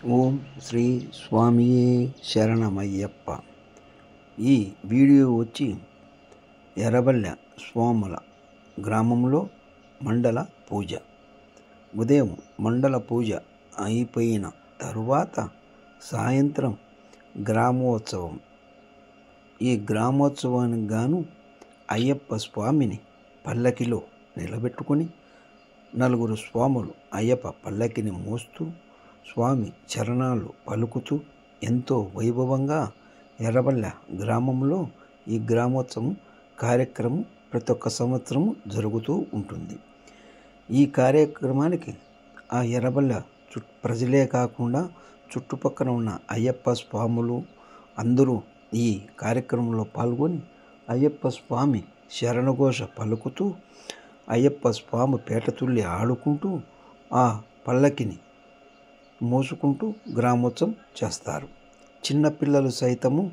ఓం శ్రీ స్వామియే శరణమయ్యప్ప. ఈ వీడియో వచ్చి ఎర్రబెల్లి స్వాముల గ్రామంలో మండల పూజ. ఉదయం మండల పూజ అయిపోయిన తరువాత సాయంత్రం గ్రామోత్సవం. ఈ గ్రామోత్సవానికి గాను అయ్యప్ప స్వామిని పల్లకిలో నిలబెట్టుకొని నలుగురు స్వాములు అయ్యప్ప పల్లకిని మోస్తూ స్వామి చరణాలు పలుకుతూ ఎంతో వైభవంగా ఎర్రబెల్లి గ్రామంలో ఈ గ్రామోత్సవం కార్యక్రమం ప్రతి ఒక్క సంవత్సరం జరుగుతూ ఉంటుంది. ఈ కార్యక్రమానికి ఆ ఎర్రబెల్లి ప్రజలే కాకుండా చుట్టుపక్కల ఉన్న అయ్యప్ప స్వాములు అందరూ ఈ కార్యక్రమంలో పాల్గొని అయ్యప్ప స్వామి శరణఘోష పలుకుతూ అయ్యప్ప స్వామి పేటతుల్లి ఆడుకుంటూ ఆ పల్లకిని మోసుకుంటూ గ్రామోత్సవం చేస్తారు. చిన్నపిల్లలు సైతము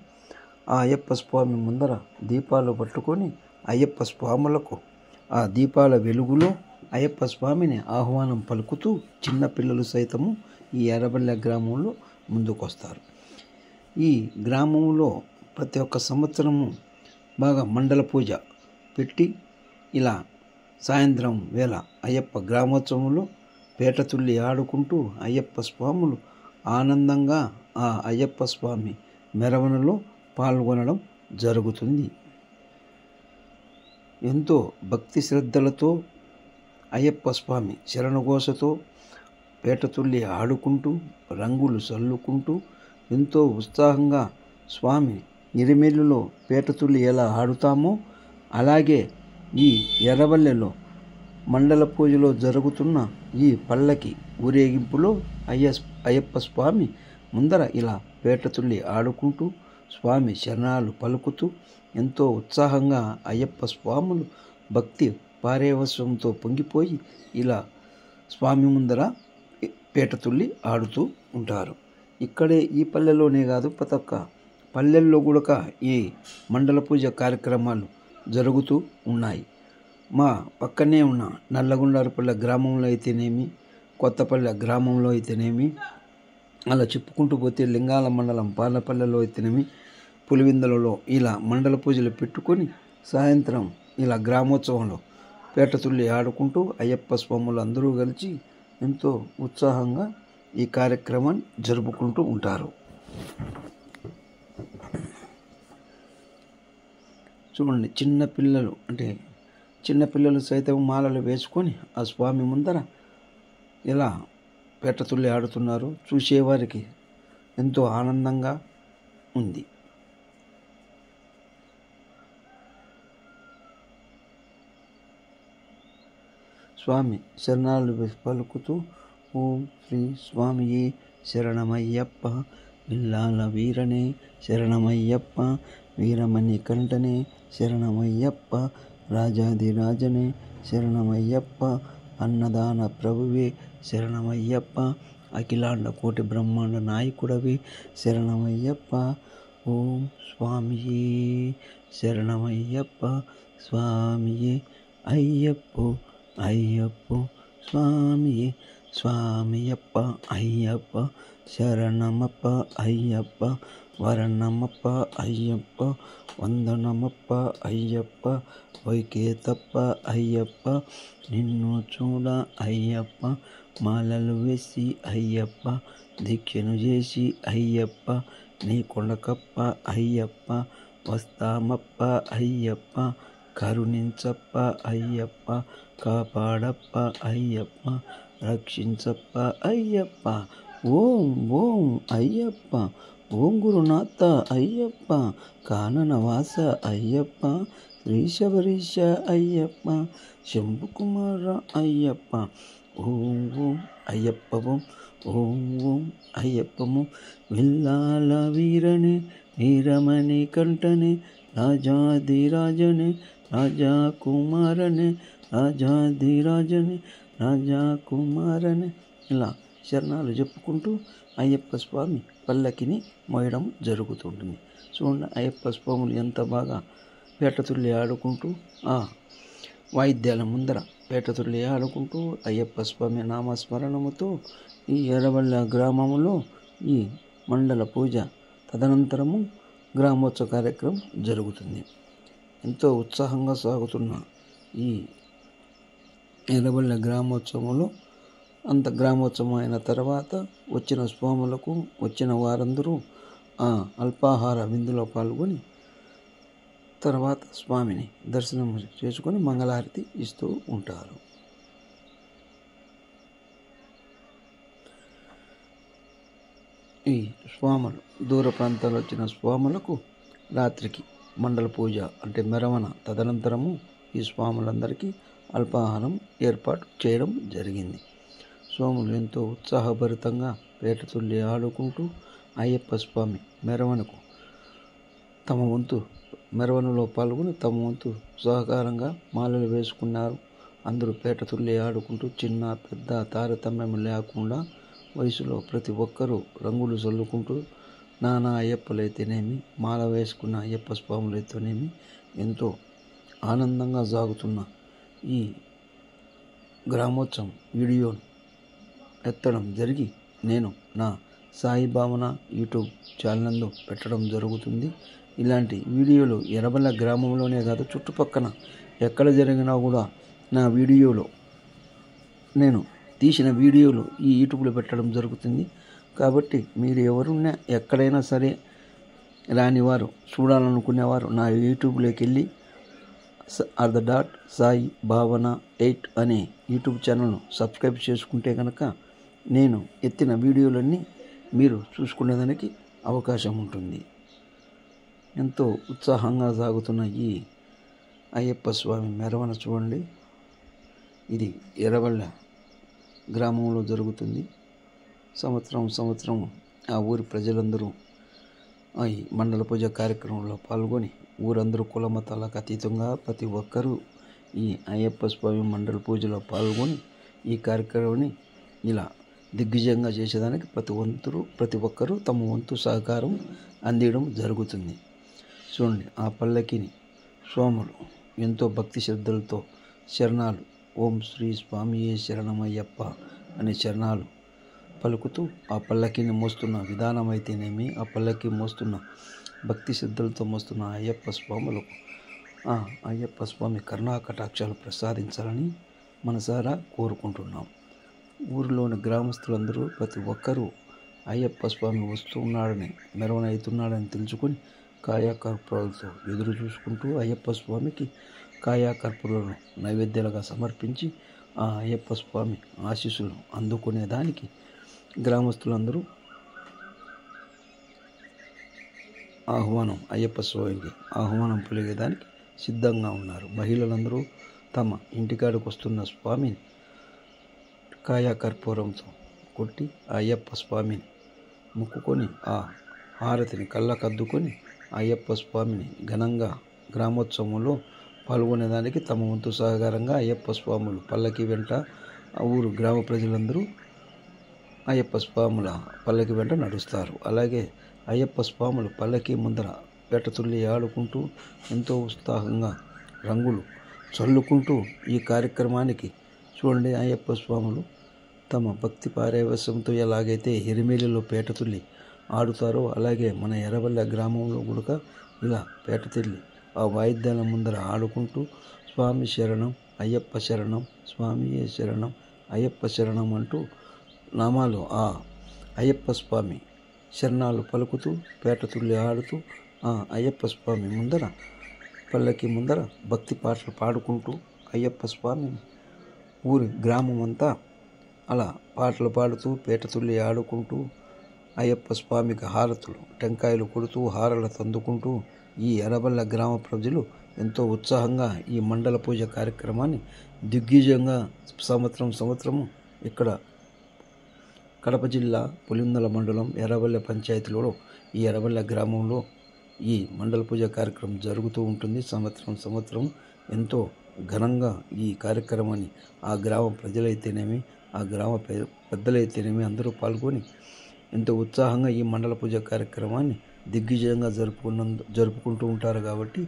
ఆ అయ్యప్ప స్వామి ముందర దీపాలు పట్టుకొని అయ్యప్ప స్వాములకు ఆ దీపాల వెలుగులో అయ్యప్ప స్వామిని ఆహ్వానం పలుకుతూ చిన్నపిల్లలు సైతము ఈ ఎర్రబెల్లి గ్రామంలో ముందుకొస్తారు. ఈ గ్రామంలో ప్రతి ఒక్క సంవత్సరము బాగా మండల పూజ పెట్టి ఇలా సాయంత్రం వేళ అయ్యప్ప గ్రామోత్సవంలో పేటతుల్లి ఆడుకుంటూ అయ్యప్ప స్వాములు ఆనందంగా ఆ అయ్యప్ప స్వామి మెరవనలో పాల్గొనడం జరుగుతుంది. ఎంతో భక్తి శ్రద్ధలతో అయ్యప్ప స్వామి శరణఘోషతో పేటతుల్లి ఆడుకుంటూ రంగులు చల్లుకుంటూ ఎంతో ఉత్సాహంగా స్వామి ఇరిమెల్లులో పేటతుల్లి ఎలా ఆడుతామో అలాగే ఈ ఎర్రబెల్లిలో మండల పూజలో జరుగుతున్న ఈ పల్లకి ఊరేగింపులో అయ్యప్ప స్వామి ముందర ఇలా పేటతుల్లి ఆడుకుంటూ స్వామి శరణాలు పలుకుతూ ఎంతో ఉత్సాహంగా అయ్యప్ప స్వాములు భక్తి పారేవస్వంతో పొంగిపోయి ఇలా స్వామి ముందర పేటతుల్లి ఆడుతూ ఉంటారు. ఇక్కడే ఈ పల్లెలోనే కాదు ప్రతి ఒక్క పల్లెల్లో కూడా ఈ మండల పూజ కార్యక్రమాలు జరుగుతూ ఉన్నాయి. మా పక్కనే ఉన్న నల్లగుండారపల్లె గ్రామంలో అయితేనేమి కొత్తపల్లె గ్రామంలో అయితేనేమి అలా చెప్పుకుంటూ పోతే లింగాల మండలం పాలపల్లెలో అయితేనేమి పులివిందలలో ఇలా మండల పూజలు పెట్టుకొని సాయంత్రం ఇలా గ్రామోత్సవంలో పేటతుల్లి ఆడుకుంటూ అయ్యప్ప స్వాములు అందరూ కలిసి ఎంతో ఉత్సాహంగా ఈ కార్యక్రమాన్ని జరుపుకుంటూ ఉంటారు. చూడండి, చిన్నపిల్లలు సైతం మాలలు వేసుకొని ఆ స్వామి ముందర ఇలా పేటతుల్లి ఆడుతున్నారు. చూసేవారికి ఎంతో ఆనందంగా ఉంది. స్వామి శరణాలు పలుకుతూ ఓం శ్రీ స్వామియే శరణమయ్యప్ప, విల్లాల వీరనే శరణమయ్యప్ప, వీరమణి కంఠనే శరణమయ్యప్ప, రాజాదిరాజనే శరణమయ్యప్ప, అన్నదాన ప్రభువే శరణమయ్యప్ప, అఖిలాండ కోటి బ్రహ్మాండ నాయకుడవే శరణమయ్యప్ప. ఓం స్వామియే శరణమయ్యప్ప, స్వామియే అయ్యప్పో అయ్యప్పో, స్వామియే స్వామియప్ప అయ్యప్ప, శరణమప్ప అయ్యప్ప, వరణమప్ప అయ్యప్ప, వందనమప్ప అయ్యప్ప, వైకేతప్ప అయ్యప్ప, నిన్ను చూడ అయ్యప్ప, మాలలు వేసి అయ్యప్ప, దీక్షను చేసి అయ్యప్ప, నీ కొండకప్ప అయ్యప్ప, వస్తామప్ప అయ్యప్ప, కరుణించప్ప అయ్యప్ప, కాపాడప్ప అయ్యప్ప, రక్షించప్ప అయ్యప్ప. ఓం ఓం అయ్యప్ప, ఓం గురునాథ అయ్యప్ప, కాననవాస అయ్యప్ప, శ్రీశబరీశ అయ్యప్ప, శంభుకుమార అయ్యప్ప. ఓం ఓం అయ్యప్పవం, ఓం ఓం అయ్యప్పము, విల్లాల వీరనే వీరమణి కంఠనే, రాజాదిరాజనే రాజా కుమారనే, రాజాదిరాజనే రాజా కుమారనే ఇలా శరణాలు చెప్పుకుంటూ అయ్యప్ప స్వామి పల్లకిని మోయడం జరుగుతుంటుంది. చూడండి, అయ్యప్ప స్వాములు ఎంత బాగా పేటతుల్లి ఆడుకుంటూ ఆ వాయిద్యాల ముందర పేటతుల్లి ఆడుకుంటూ అయ్యప్ప స్వామి నామస్మరణముతో ఈ ఎర్రబెల్లి గ్రామంలో ఈ మండల పూజ తదనంతరము గ్రామోత్సవ కార్యక్రమం జరుగుతుంది. ఎంతో ఉత్సాహంగా సాగుతున్న ఈ ఎర్రబెల్లి గ్రామోత్సవంలో గ్రామోత్సవం అయిన తర్వాత వచ్చిన స్వాములకు వచ్చిన వారందరూ ఆ అల్పాహార విందులో పాల్గొని తర్వాత స్వామిని దర్శనం చేసుకొని మంగళహారతి ఇస్తూ ఉంటారు. ఈ స్వాములు దూర ప్రాంతాల్లో వచ్చిన స్వాములకు రాత్రికి మండల పూజ అంటే మెరవన తదనంతరము ఈ స్వాములందరికీ అల్పాహారం ఏర్పాటు చేయడం జరిగింది. స్వాములు ఎంతో ఉత్సాహభరితంగా పేటతుల్లి ఆడుకుంటూ అయ్యప్ప స్వామి మెరవనకు తమ వంతు మెరవనలో పాల్గొని తమ వంతు సహకారంగా మాలలు వేసుకున్నారు. అందరూ పేటతుల్లి ఆడుకుంటూ చిన్న పెద్ద తారతమ్యం లేకుండా వయసులో ప్రతి ఒక్కరూ రంగులు చల్లుకుంటూ నానా అయ్యప్పలైతేనేమి మాల వేసుకున్న అయ్యప్ప స్వాములైతేనేమి ఎంతో ఆనందంగా సాగుతున్న ఈ గ్రామోత్సవం వీడియోను ఎత్తడం జరిగి నేను నా సాయి భావన యూట్యూబ్ ఛానల్లో పెట్టడం జరుగుతుంది. ఇలాంటి వీడియోలు ఎర్రబెల్లి గ్రామంలోనే కాదు చుట్టుపక్కల ఎక్కడ జరిగినా కూడా నా వీడియోలో నేను తీసిన వీడియోలు ఈ యూట్యూబ్లో పెట్టడం జరుగుతుంది. కాబట్టి మీరు ఎవరున్నా ఎక్కడైనా సరే రానివారు చూడాలనుకునేవారు నా యూట్యూబ్లోకి వెళ్ళి సాయి భావన 8 అనే యూట్యూబ్ ఛానల్ను సబ్స్క్రైబ్ చేసుకుంటే కనుక నేను ఎత్తిన వీడియోలన్నీ మీరు చూసుకునేదానికి అవకాశం ఉంటుంది. ఎంతో ఉత్సాహంగా సాగుతున్న ఈ అయ్యప్ప స్వామి మెరవన చూడండి. ఇది ఎర్రబెల్లి గ్రామంలో జరుగుతుంది. సంవత్సరం ఆ ఊరి ప్రజలందరూ ఈ మండల పూజ కార్యక్రమంలో పాల్గొని ఊరందరూ కుల మతాలకు అతీతంగా ప్రతి ఒక్కరూ ఈ అయ్యప్ప స్వామి మండల పూజలో పాల్గొని ఈ కార్యక్రమాన్ని ఇలా దిగ్విజయంగా చేసేదానికి ప్రతి ఒక్కరూ తమ వంతు సహకారం అందించడం జరుగుతుంది. చూడండి, ఆ పల్లకిని స్వాములు ఎంతో భక్తి శ్రద్ధలతో శరణాలు ఓం శ్రీ స్వామియే శరణమయ్యప్ప అనే శరణాలు పలుకుతూ ఆ పల్లకిని మోస్తున్న విధానం అయితేనేమి ఆ పల్లకి మోస్తున్న భక్తి శ్రద్ధలతో మోస్తున్న అయ్యప్ప స్వాములకు ఆ అయ్యప్ప స్వామి కరుణా కటాక్షాలు ప్రసాదించాలని మనసారా కోరుకుంటున్నాం. ఊరిలోని గ్రామస్తులందరూ ప్రతి ఒక్కరూ అయ్యప్ప స్వామి వస్తున్నాడని మెరవన అవుతున్నాడని తెలుసుకొని కాయాకర్పూరాలతో ఎదురు చూసుకుంటూ అయ్యప్ప స్వామికి కాయాకర్పూరాలను నైవేద్యాలుగా సమర్పించి ఆ అయ్యప్ప స్వామి ఆశీస్సులు అందుకునేదానికి గ్రామస్తులందరూ అయ్యప్ప స్వామికి ఆహ్వానం పలిగేదానికి సిద్ధంగా ఉన్నారు. మహిళలందరూ తమ ఇంటికాడికి వస్తున్న స్వామిని కాయాకర్పూరంతో కొట్టి అయ్యప్ప స్వామిని మొక్కుకొని ఆ హారతిని కళ్ళకద్దుకొని అయ్యప్ప స్వామిని ఘనంగా గ్రామోత్సవంలో పాల్గొనేదానికి తమ వంతు సహకారంగా అయ్యప్ప స్వాములు పల్లకి వెంట ఆ ఊరు గ్రామ ప్రజలందరూ అయ్యప్ప స్వాముల పల్లకి వెంట నడుస్తారు. అలాగే అయ్యప్ప స్వాములు పల్లకి ముందర పేటతుల్లి ఆడుకుంటూ ఎంతో ఉత్సాహంగా రంగులు చల్లుకుంటూ ఈ కార్యక్రమానికి చూడండి అయ్యప్ప స్వాములు తమ భక్తి పారవశ్యంతో ఎలాగైతే ఎరిమేలిలో పేటతుల్లి ఆడుతారో అలాగే మన ఎర్రబెల్లి గ్రామంలో కూడా ఇలా పేటతుల్లి ఆ వాయిద్యాల ముందర ఆడుకుంటూ స్వామి శరణం అయ్యప్ప శరణం స్వామియే శరణం అయ్యప్ప శరణం అంటూ నామాలు ఆ అయ్యప్ప స్వామి శరణాలు పలుకుతూ పేటతుల్లి ఆడుతూ ఆ అయ్యప్ప స్వామి ముందర పల్లకి ముందర భక్తి పాటలు పాడుకుంటూ అయ్యప్ప స్వామి ఊరి గ్రామం అంతా అలా పాటలు పాడుతూ పేటతుల్లి ఆడుకుంటూ అయ్యప్ప స్వామికి హారతులు టెంకాయలు కొడుతూ హారలు అందుకుంటూ ఈ ఎర్రబెల్లి గ్రామ ప్రజలు ఎంతో ఉత్సాహంగా ఈ మండల పూజ కార్యక్రమాన్ని దిగ్విజయంగా సంవత్సరము ఇక్కడ కడప జిల్లా పులివెందుల మండలం ఎర్రబెల్లి పంచాయతీలో ఈ ఎర్రబెల్లి గ్రామంలో ఈ మండల పూజ కార్యక్రమం జరుగుతూ ఉంటుంది. సంవత్సరం ఎంతో ఘనంగా ఈ కార్యక్రమాన్ని ఆ గ్రామ ప్రజలైతేనేమి ఆ గ్రామ పెద్దలైతేనేమి అందరూ పాల్గొని ఎంతో ఉత్సాహంగా ఈ మండల పూజ కార్యక్రమాన్ని దిగ్విజయంగా జరుపుకుంటూ ఉంటారు. కాబట్టి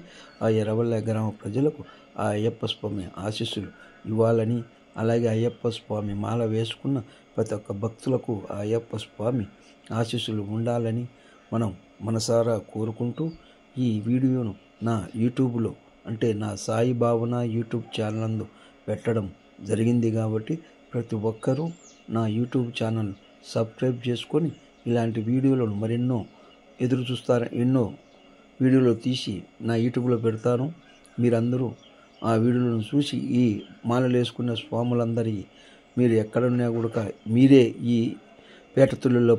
ఆ ఎర్రబెల్లి గ్రామ ప్రజలకు ఆ అయ్యప్ప స్వామి ఆశీస్సులు ఇవ్వాలని అలాగే అయ్యప్ప స్వామి మాల వేసుకున్న ప్రతి ఒక్క భక్తులకు ఆ అయ్యప్ప స్వామి ఆశీస్సులు ఉండాలని మనం మనసారా కోరుకుంటూ ఈ వీడియోను నా యూట్యూబ్లో అంటే నా సాయి భావన యూట్యూబ్ ఛానల్ నందు పెట్టడం జరిగింది కాబట్టి ప్రతి ఒక్కరూ నా యూట్యూబ్ ఛానల్ సబ్స్క్రైబ్ చేసుకొని ఇలాంటి వీడియోలను మరెన్నో ఎదురు చూస్తారు. ఎన్నో వీడియోలు తీసి నా యూట్యూబ్లో పెడతాను. మీరందరూ ఆ వీడియోలను చూసి ఈ మాలలు వేసుకున్న స్వాములందరి మీరు ఎక్కడున్నా కూడా మీరే ఈ పేటతుల్లో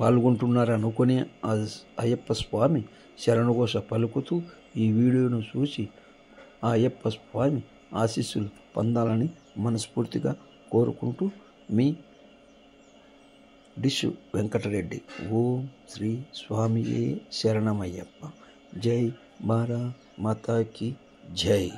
పాల్గొంటున్నారు అనుకుని ఆ అయ్యప్ప స్వామి శరణఘోష పలుకుతూ ఈ వీడియోను చూసి ఆ అయ్యప్ప స్వామి ఆశీస్సులు పొందాలని మనస్ఫూర్తిగా కోరుకుంటూ మీ డిష్ వెంకటరెడ్డి. ఓం శ్రీ స్వామియే శరణమయ్యప్ప. జై భారత్ మాతాకి జై.